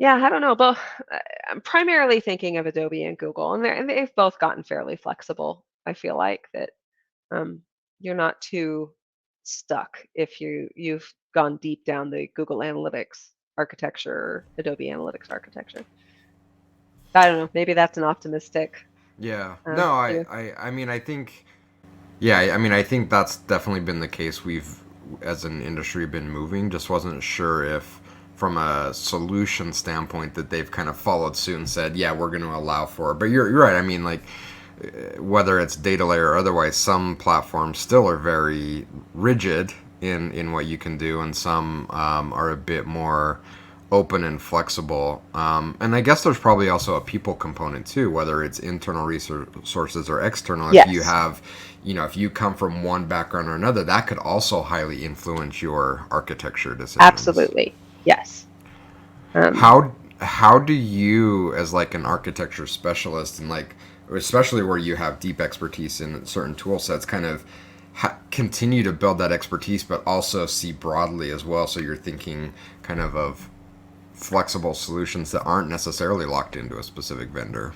Yeah, I don't know, but I'm primarily thinking of Adobe and Google, and they've both gotten fairly flexible. I feel like that um, you're not too stuck if you've gone deep down the Google Analytics architecture or Adobe Analytics architecture. I don't know. Maybe that's an optimistic Yeah. No, view. I mean, I think, yeah, I mean, I think that's definitely been the case. We've, as an industry, been moving. Just wasn't sure if, from a solution standpoint, that they've kind of followed suit and said, yeah, we're going to allow for it. But you're right. I mean, like, whether it's data layer or otherwise, some platforms still are very rigid in what you can do, and some are a bit more open and flexible. And I guess there's probably also a people component too, whether it's internal resources or external. If you Yes, have, if you come from one background or another, that could also highly influence your architecture decisions. absolutely. Yes. Um, How do you, as like an architecture specialist, and like especially where you have deep expertise in certain tool sets, kind of continue to build that expertise, but also see broadly as well, so you're thinking kind of flexible solutions that aren't necessarily locked into a specific vendor.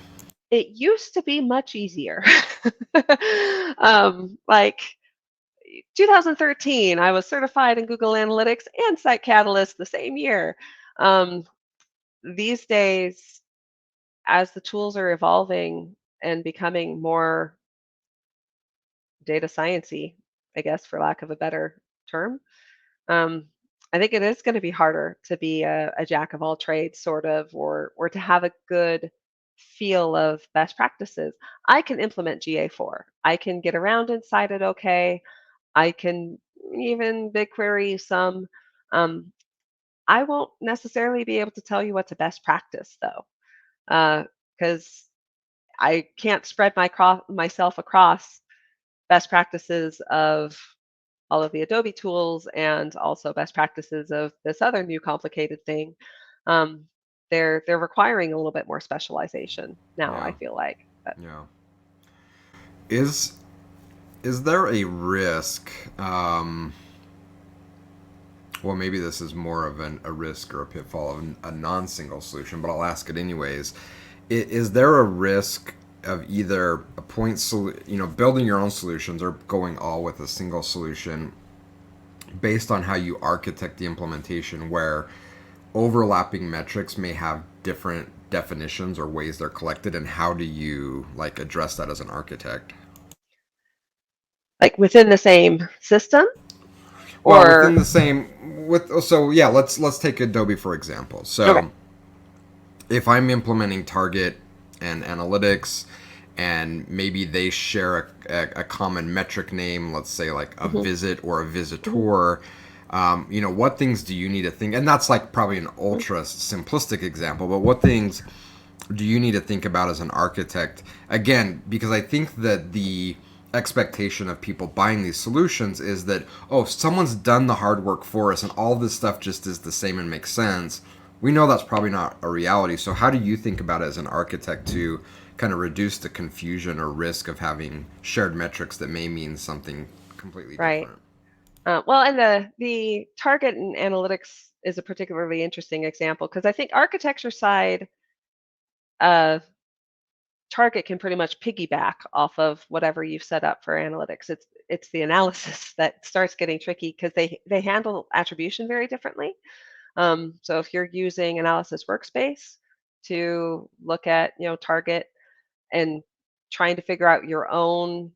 it used to be much easier. Like 2013, I was certified in Google Analytics and Site Catalyst the same year. Um, these days, as the tools are evolving and becoming more data sciencey, I guess, for lack of a better term, um, I think it is going to be harder to be a jack of all trades, sort of, or to have a good feel of best practices. I can implement GA4. I can get around inside it okay. I can even BigQuery some. Um, I won't necessarily be able to tell you what's a best practice though, because I can't spread myself across best practices of all of the Adobe tools and also best practices of this other new complicated thing. Um, they're requiring a little bit more specialization now, I Yeah, feel like. But yeah. Is is there a risk? Well, maybe this is more of a risk or a pitfall of a non-single solution, but I'll ask it anyways. Is there a risk of either building your own solutions or going all with a single solution based on how you architect the implementation, where overlapping metrics may have different definitions or ways they're collected, and how do you like address that as an architect? like within the same system, Well, within or the same so yeah, let's take Adobe for example. okay. So if I'm implementing Target and analytics, and maybe they share a common metric name, let's say like a Hmm. visit or a Hmm. visitor, what things do you need to think? And that's like probably an ultra simplistic example, but what things do you need to think about as an architect? Again, because I think that the expectation of people buying these solutions is that, oh, someone's done the hard work for us and all this stuff just is the same and makes sense. We know that's probably not a reality. So how do you think about it as an architect to kind of reduce the confusion or risk of having shared metrics that may mean something completely Right. different? Well, and the target and analytics is a particularly interesting example because I think architecture side, uh, target can pretty much piggyback off of whatever you've set up for analytics. It's the analysis that starts getting tricky because they handle attribution very differently. So if you're using analysis workspace to look at target and trying to figure out your own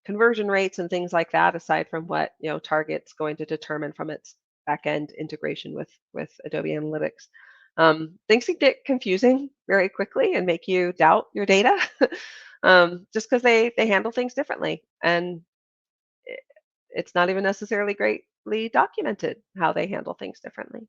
conversion rates and things like that, aside from what target's going to determine from its backend integration with Adobe Analytics. Things can get confusing very quickly and make you doubt your data, just because they handle things differently, and i- it's not even necessarily greatly documented how they handle things differently.